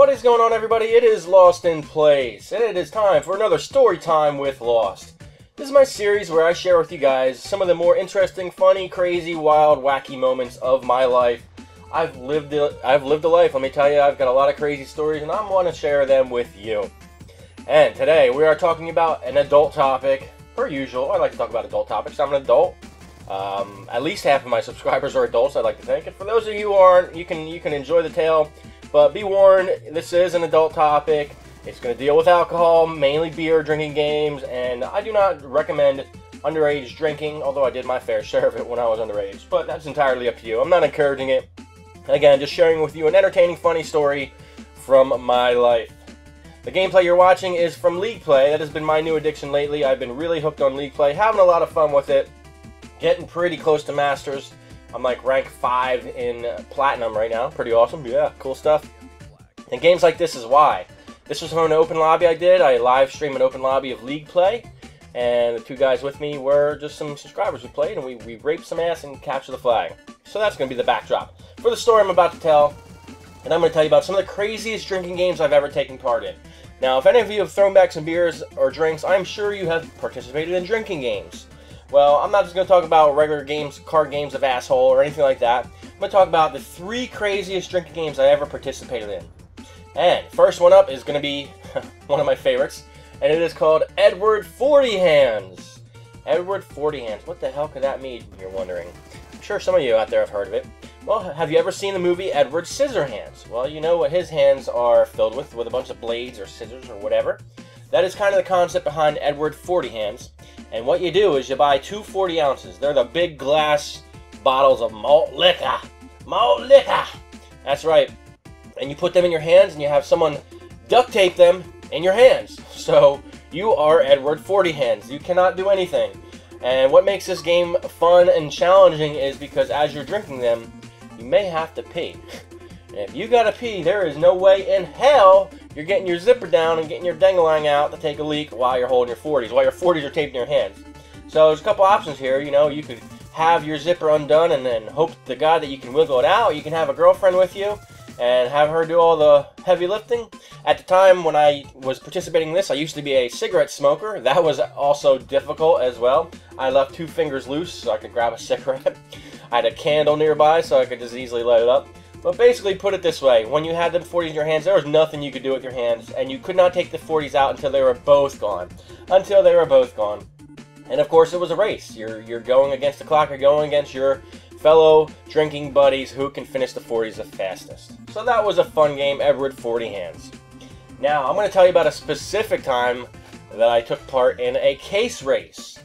What is going on, everybody? It is Lost in Place, and it is time for another story time with Lost. This is my series where I share with you guys some of the more interesting, funny, crazy, wild, wacky moments of my life. I've lived a life, let me tell you. I've got a lot of crazy stories, and I want to share them with you. And today, we are talking about an adult topic. Per usual, I like to talk about adult topics. I'm an adult. At least half of my subscribers are adults, I'd like to think. And for those of you who aren't, you can enjoy the tale. But be warned, this is an adult topic. It's going to deal with alcohol, mainly beer, drinking games, and I do not recommend underage drinking, although I did my fair share of it when I was underage. But that's entirely up to you. I'm not encouraging it. And again, just sharing with you an entertaining, funny story from my life. The gameplay you're watching is from League Play. That has been my new addiction lately. I've been really hooked on League Play, having a lot of fun with it, getting pretty close to Masters. I'm like rank 5 in Platinum right now. Pretty awesome. Yeah, cool stuff. And games like this is why. This was from an open lobby I did. I live streamed an open lobby of League Play. And the two guys with me were just some subscribers who played. And we raped some ass and captured the flag. So that's going to be the backdrop for the story I'm about to tell. And I'm going to tell you about some of the craziest drinking games I've ever taken part in. Now, if any of you have thrown back some beers or drinks, I'm sure you have participated in drinking games. Well, I'm not just going to talk about regular games, card games of asshole, or anything like that. I'm going to talk about the 3 craziest drinking games I ever participated in. And first one up is going to be one of my favorites, and it is called Edward 40 Hands. Edward 40 Hands. What the hell could that mean, you're wondering? I'm sure some of you out there have heard of it. Well, have you ever seen the movie Edward Scissorhands? Well, you know what his hands are filled with a bunch of blades or scissors or whatever. That is kind of the concept behind Edward 40 Hands. And what you do is you buy 2 40 ounces. They're the big glass bottles of malt liquor. Malt liquor! That's right. And you put them in your hands and you have someone duct tape them in your hands. So you are Edward 40 Hands. You cannot do anything. And what makes this game fun and challenging is because as you're drinking them, you may have to pee. And if you gotta pee, there is no way in hell you're getting your zipper down and getting your dangling out to take a leak while you're holding your 40s, while your 40s are taped in your hands. So there's a couple options here. You know, you could have your zipper undone and then hope to God that you can wiggle it out. You can have a girlfriend with you and have her do all the heavy lifting. At the time when I was participating in this, I used to be a cigarette smoker. That was also difficult as well. I left 2 fingers loose so I could grab a cigarette. I had a candle nearby so I could just easily light it up. But basically, put it this way, when you had them 40s in your hands, there was nothing you could do with your hands, and you could not take the 40s out until they were both gone. Until they were both gone. And of course, it was a race. You're going against the clock, you're going against your fellow drinking buddies who can finish the 40s the fastest. So that was a fun game, Edward 40 Hands. Now, I'm going to tell you about a specific time that I took part in a case race.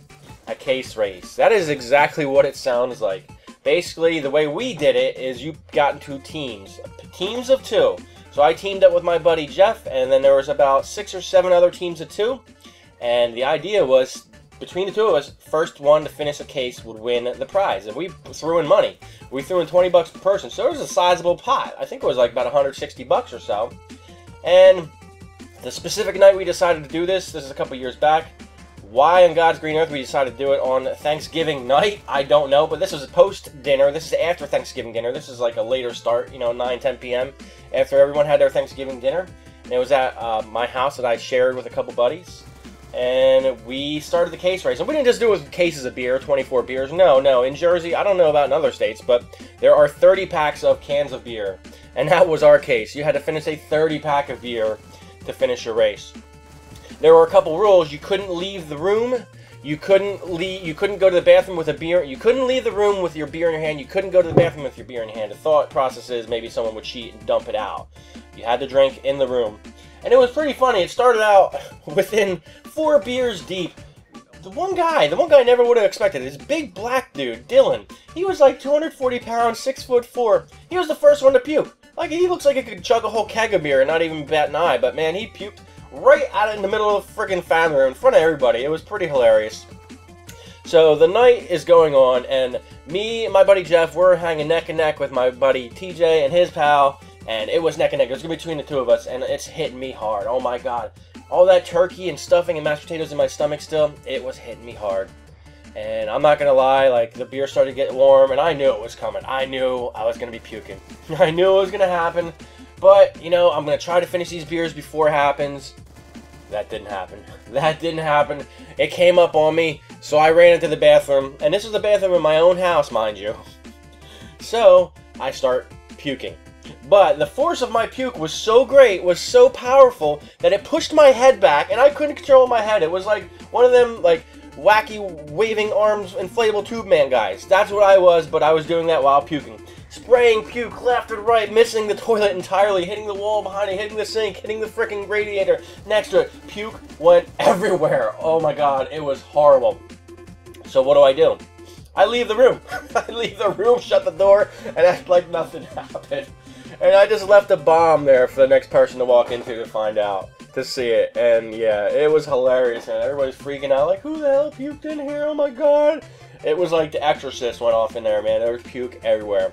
A case race. That is exactly what it sounds like. Basically, the way we did it is you got into teams. Teams of 2. So I teamed up with my buddy Jeff, and then there was about 6 or 7 other teams of 2. And the idea was, between the 2 of us, first one to finish a case would win the prize. And we threw in money. We threw in 20 bucks per person. So it was a sizable pot. I think it was like about 160 bucks or so. And the specific night we decided to do this is a couple years back. Why on God's green earth we decided to do it on Thanksgiving night, I don't know. But this was post-dinner. This is after Thanksgiving dinner. This is like a later start, you know, 9, 10 p.m. after everyone had their Thanksgiving dinner. And it was at my house that I shared with a couple buddies. And we started the case race. And we didn't just do it with cases of beer, 24 beers. No. In Jersey, I don't know about in other states, but there are 30 packs of cans of beer. And that was our case. You had to finish a 30-pack of beer to finish your race. There were a couple rules. You couldn't leave the room. You couldn't go to the bathroom with a beer. You couldn't leave the room with your beer in your hand. You couldn't go to the bathroom with your beer in your hand. The thought process is maybe someone would cheat and dump it out. You had to drink in the room. And it was pretty funny. It started out within 4 beers deep. The one guy I never would have expected, this big black dude, Dylan. He was like 240 pounds, 6'4". He was the first one to puke. Like, he looks like he could chug a whole keg of beer and not even bat an eye. But man, he puked right out in the middle of the friggin' family room in front of everybody. It was pretty hilarious. So the night is going on, and me and my buddy Jeff, we're hanging neck and neck with my buddy TJ and his pal, and it was neck and neck. It was between the 2 of us, and it's hitting me hard. Oh my God. All that turkey and stuffing and mashed potatoes in my stomach still, it was hitting me hard. And I'm not going to lie, like, the beer started to get warm, and I knew it was coming. I knew I was going to be puking. I knew it was going to happen. But, you know, I'm going to try to finish these beers before it happens. That didn't happen. That didn't happen. It came up on me, so I ran into the bathroom. And this was the bathroom in my own house, mind you. So, I start puking. But the force of my puke was so great, was so powerful, that it pushed my head back, and I couldn't control my head. It was like one of them, like, wacky, waving arms, inflatable tube man guys. That's what I was, but I was doing that while puking. Spraying puke left and right, missing the toilet entirely, hitting the wall behind it, hitting the sink, hitting the freaking radiator next to it. Puke went everywhere. Oh my god, it was horrible. So what do? I leave the room. I leave the room, shut the door, and act like nothing happened. And I just left a bomb there for the next person to walk into to find out, to see it. And yeah, it was hilarious, and everybody's freaking out, like, who the hell puked in here? Oh my god. It was like The Exorcist went off in there, man. There was puke everywhere.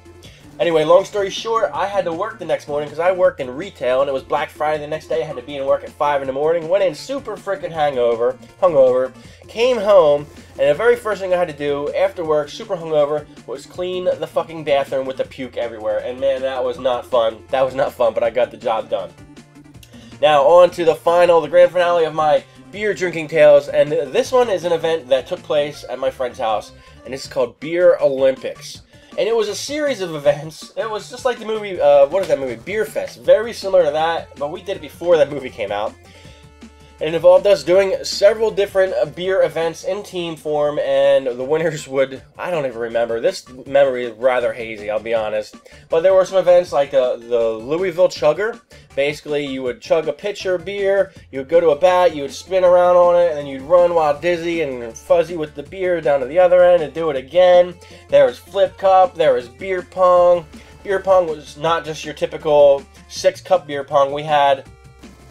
Anyway, long story short, I had to work the next morning because I worked in retail, and it was Black Friday the next day. I had to be in work at 5 in the morning. Went in super freaking hungover, came home, and the very first thing I had to do after work, super hungover, was clean the fucking bathroom with the puke everywhere. And man, that was not fun. That was not fun, but I got the job done. Now, on to the grand finale of my beer drinking tales, and this one is an event that took place at my friend's house, and it's called Beer Olympics. And it was a series of events. It was just like the movie, what is that movie? Beer Fest. Very similar to that, but we did it before that movie came out. And it involved us doing several different beer events in team form, and the winners would, I don't even remember. This memory is rather hazy, I'll be honest. But there were some events like the Louisville Chugger. Basically, you would chug a pitcher of beer, you would go to a bat, you would spin around on it, and then you'd run while dizzy and fuzzy with the beer down to the other end and do it again. There was Flip Cup, there was beer pong. Beer pong was not just your typical 6-cup beer pong. We had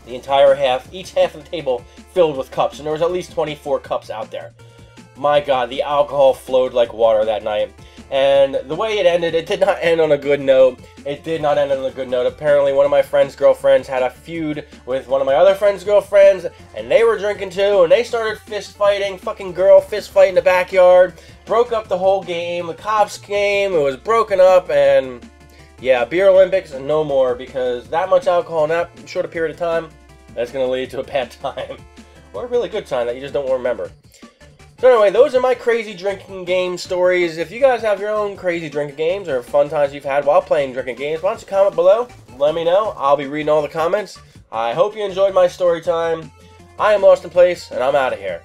the entire each half of the table filled with cups, and there was at least 24 cups out there. My god, the alcohol flowed like water that night. And the way it ended, it did not end on a good note. It did not end on a good note. Apparently, one of my friend's girlfriends had a feud with one of my other friend's girlfriends, and they were drinking too, and they started fist fighting, fucking girl fist fight in the backyard, broke up the whole game, the cops came, it was broken up, and yeah, Beer Olympics and no more, because that much alcohol in that short a period of time, that's going to lead to a bad time. Or a really good time that you just don't remember. So anyway, those are my crazy drinking game stories. If you guys have your own crazy drinking games or fun times you've had while playing drinking games, why don't you comment below? Let me know. I'll be reading all the comments. I hope you enjoyed my story time. I am Lost in Place, and I'm out of here.